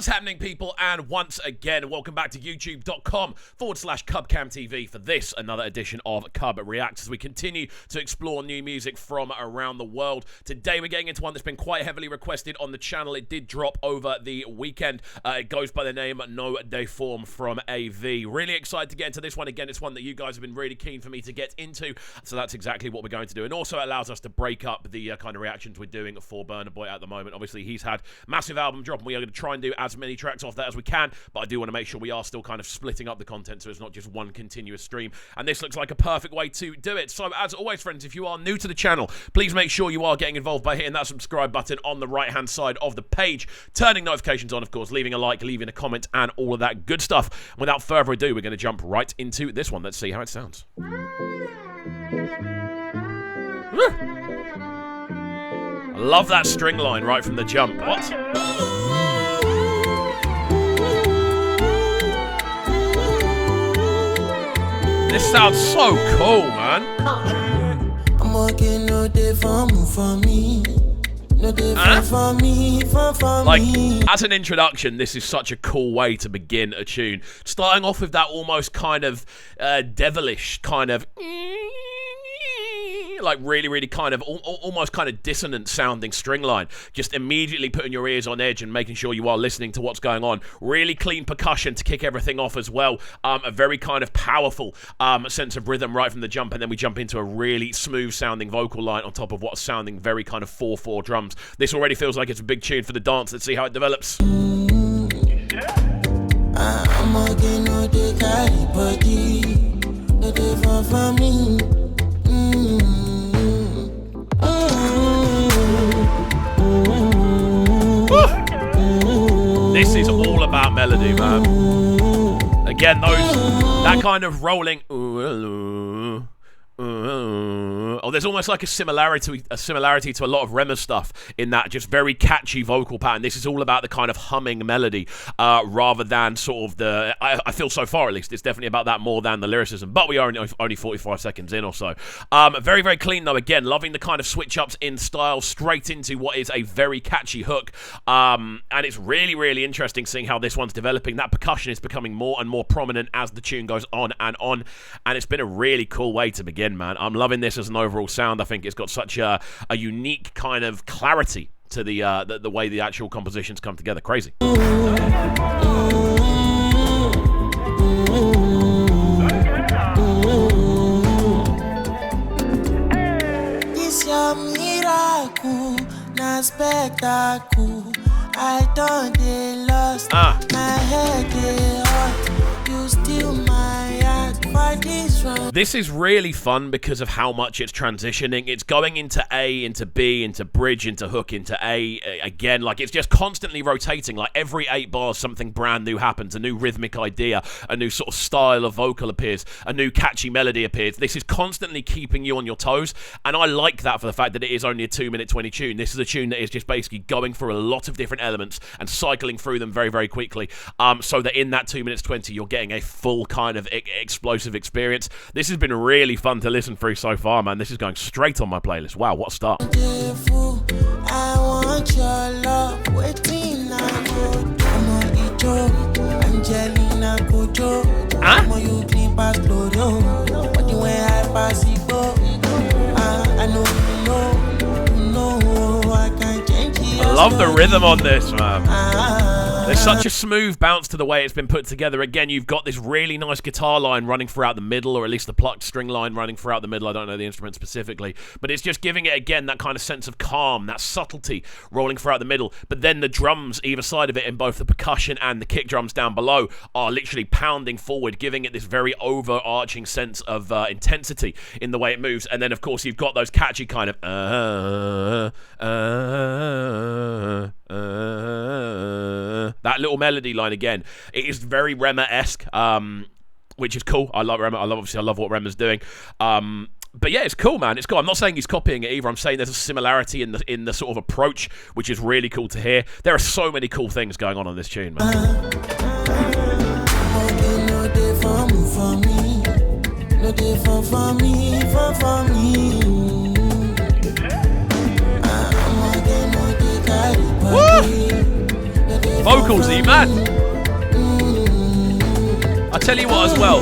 What's happening, people? And once again, welcome back to youtube.com/CubCamTV for this, another edition of Cub Reacts, as we continue to explore new music from around the world. Today, we're getting into one that's been quite heavily requested on the channel. It did drop over the weekend. It goes by the name No Deform from AV. Really excited to get into this one. Again, it's one that you guys have been really keen for me to get into, so that's exactly what we're going to do. And also, it allows us to break up the kind of reactions we're doing for Burna Boy at the moment. Obviously, he's had massive album drop, and we are going to try and do as many tracks off that as we can, but I do want to make sure we are still kind of splitting up the content so it's not just one continuous stream, and this looks like a perfect way to do it. So as always, friends, if you are new to the channel, please make sure you are getting involved by hitting that subscribe button on the right hand side of the page, turning notifications on, of course, leaving a like, leaving a comment, and all of that good stuff. Without further ado, we're going to jump right into this one. Let's see how it sounds. I love that string line right from the jump. What? This sounds so cool, man. I'm walking no day for me. No day for me. Like, as an introduction, this is such a cool way to begin a tune. Starting off with that almost kind of devilish kind of, like really kind of almost kind of dissonant sounding string line, just immediately putting your ears on edge and making sure you are listening to what's going on. Really clean percussion to kick everything off as well. A very kind of powerful sense of rhythm right from the jump, and then we jump into a really smooth sounding vocal line on top of what's sounding very kind of 4/4 drums. This already feels like it's a big tune for the dance. Let's see how it develops. I'm walking no day carry body. No day for me. This is all about melody, man. Again, that kind of rolling. Oh, there's almost like a similarity to a lot of Rema's stuff in that just very catchy vocal pattern. This is all about the kind of humming melody rather than sort of the, I feel so far at least, it's definitely about that more than the lyricism, but we are only 45 seconds in or so. Very, very clean though. Again, loving the kind of switch ups in style straight into what is a very catchy hook, and it's really, really interesting seeing how this one's developing. That percussion is becoming more and more prominent as the tune goes on, and it's been a really cool way to begin, man. I'm loving this as an overall sound. I think it's got such a unique kind of clarity to the way the actual compositions come together. Crazy. This your miracle, na spectacle. I don't get lost. My head get hot. You steal my heart for this one. This is really fun because of how much it's transitioning. It's going into A, into B, into bridge, into hook, into A again. Like, it's just constantly rotating. Like, every 8 bars, something brand new happens. A new rhythmic idea, a new sort of style of vocal appears, a new catchy melody appears. This is constantly keeping you on your toes, and I like that for the fact that it is only a 2-minute 20 tune. This is a tune that is just basically going through a lot of different elements and cycling through them very, very quickly, so that in that 2 minutes 20, you're getting a full kind of explosive experience. This has been really fun to listen through so far, man. This is going straight on my playlist. Wow, what a start. I want your love. Waiting, I go. Angelina Kojo. You clean past Loro. But the way I pass it, go. I know you know I can change it. I love the rhythm on this, man. There's such a smooth bounce to the way it's been put together. Again, you've got this really nice guitar line running throughout the middle, or at least the plucked string line running throughout the middle. I don't know the instrument specifically, but it's just giving it, again, that kind of sense of calm, that subtlety rolling throughout the middle. But then the drums either side of it, in both the percussion and the kick drums down below, are literally pounding forward, giving it this very overarching sense of intensity in the way it moves. And then, of course, you've got those catchy kind of that little melody line again. It is very Rema-esque, which is cool. I love Rema. I love what Rema's doing. But yeah, it's cool, man. It's cool. I'm not saying he's copying it either. I'm saying there's a similarity in the sort of approach, which is really cool to hear. There are so many cool things going on this tune, man. vocals, are you mad? I tell you what as well,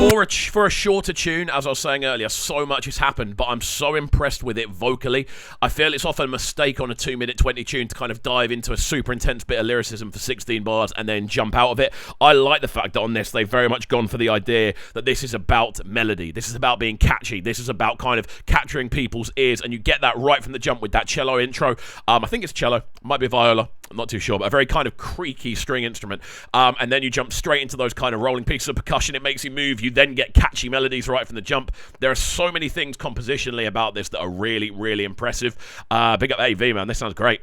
for a shorter tune, as I was saying earlier, so much has happened, but I'm so impressed with it vocally. I feel it's often a mistake on a 2-minute 20 tune to kind of dive into a super intense bit of lyricism for 16 bars and then jump out of it. I like the fact that on this, they've very much gone for the idea that this is about melody. This is about being catchy. This is about kind of capturing people's ears, and you get that right from the jump with that cello intro. I think it's cello, might be viola. I'm not too sure, but a very kind of creaky string instrument. And then you jump straight into those kind of rolling pieces of percussion. It makes you move. You then get catchy melodies right from the jump. There are so many things compositionally about this that are really, really impressive. Big up AV, man. This sounds great.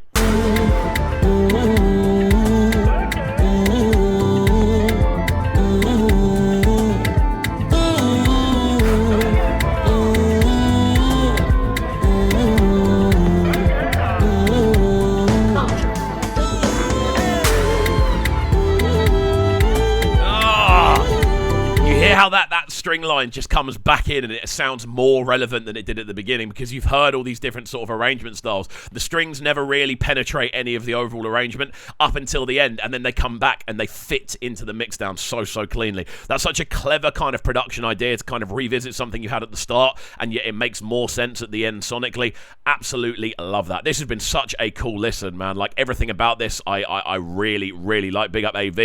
How that string line just comes back in and it sounds more relevant than it did at the beginning, because you've heard all these different sort of arrangement styles. The strings never really penetrate any of the overall arrangement up until the end, and then they come back and they fit into the mix down so cleanly. That's such a clever kind of production idea to kind of revisit something you had at the start, and yet it makes more sense at the end sonically. Absolutely love that. This has been such a cool listen, man. Like, everything about this I really, really like. Big up AV.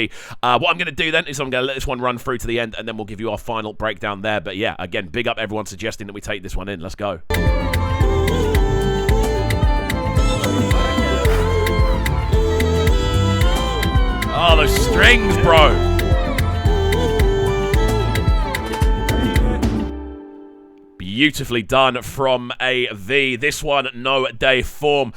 What I'm going to do then is I'm going to let this one run through to the end, and then we'll give you our final breakdown there. But yeah, again, big up everyone suggesting that we take this one in. Let's go. Oh, those strings, bro. Beautifully done from AV. This one, No Day Form.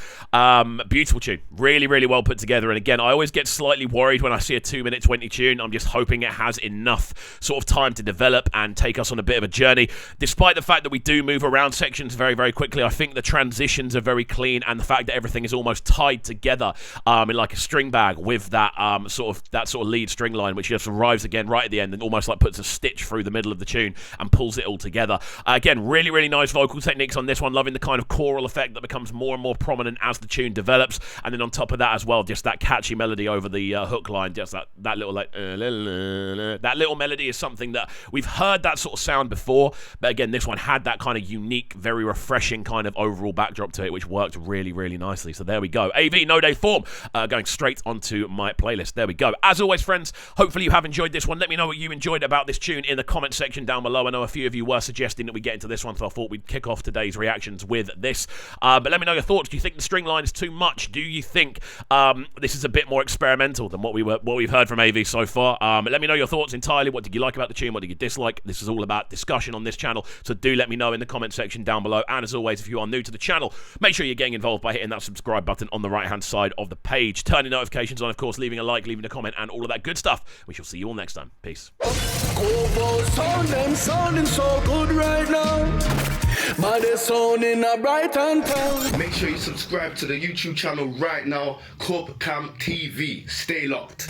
Beautiful tune. Really, really well put together. And again, I always get slightly worried when I see a 2-minute 20 tune. I'm just hoping it has enough sort of time to develop and take us on a bit of a journey. Despite the fact that we do move around sections very, very quickly, I think the transitions are very clean, and the fact that everything is almost tied together in like a string bag with that sort of lead string line, which just arrives again right at the end and almost like puts a stitch through the middle of the tune and pulls it all together. Again, really, really nice vocal techniques on this one. Loving the kind of choral effect that becomes more and more prominent as the tune develops. And then on top of that as well, just that catchy melody over the hook line. Just that little like that little melody is something that we've heard that sort of sound before. But again, this one had that kind of unique, very refreshing kind of overall backdrop to it, which worked really, really nicely. So there we go. AV, No Day Form, going straight onto my playlist. There we go. As always, friends, hopefully you have enjoyed this one. Let me know what you enjoyed about this tune in the comment section down below. I know a few of you were suggesting that we get into this one, so I thought we'd kick off today's reactions with this. But let me know your thoughts. Do you think the string line is too much? Do you think this is a bit more experimental than what we've heard from AV so far? Let me know your thoughts entirely. What did you like about the tune? What did you dislike? This is all about discussion on this channel, so do let me know in the comment section down below. And as always, if you are new to the channel, make sure you're getting involved by hitting that subscribe button on the right hand side of the page, turning notifications on, of course, leaving a like, leaving a comment, and all of that good stuff. We shall see you all next time. Peace. Sounding so good right now. But they're sounding a bright and town. Make sure you subscribe to the YouTube channel right now, Cam TV. Stay locked.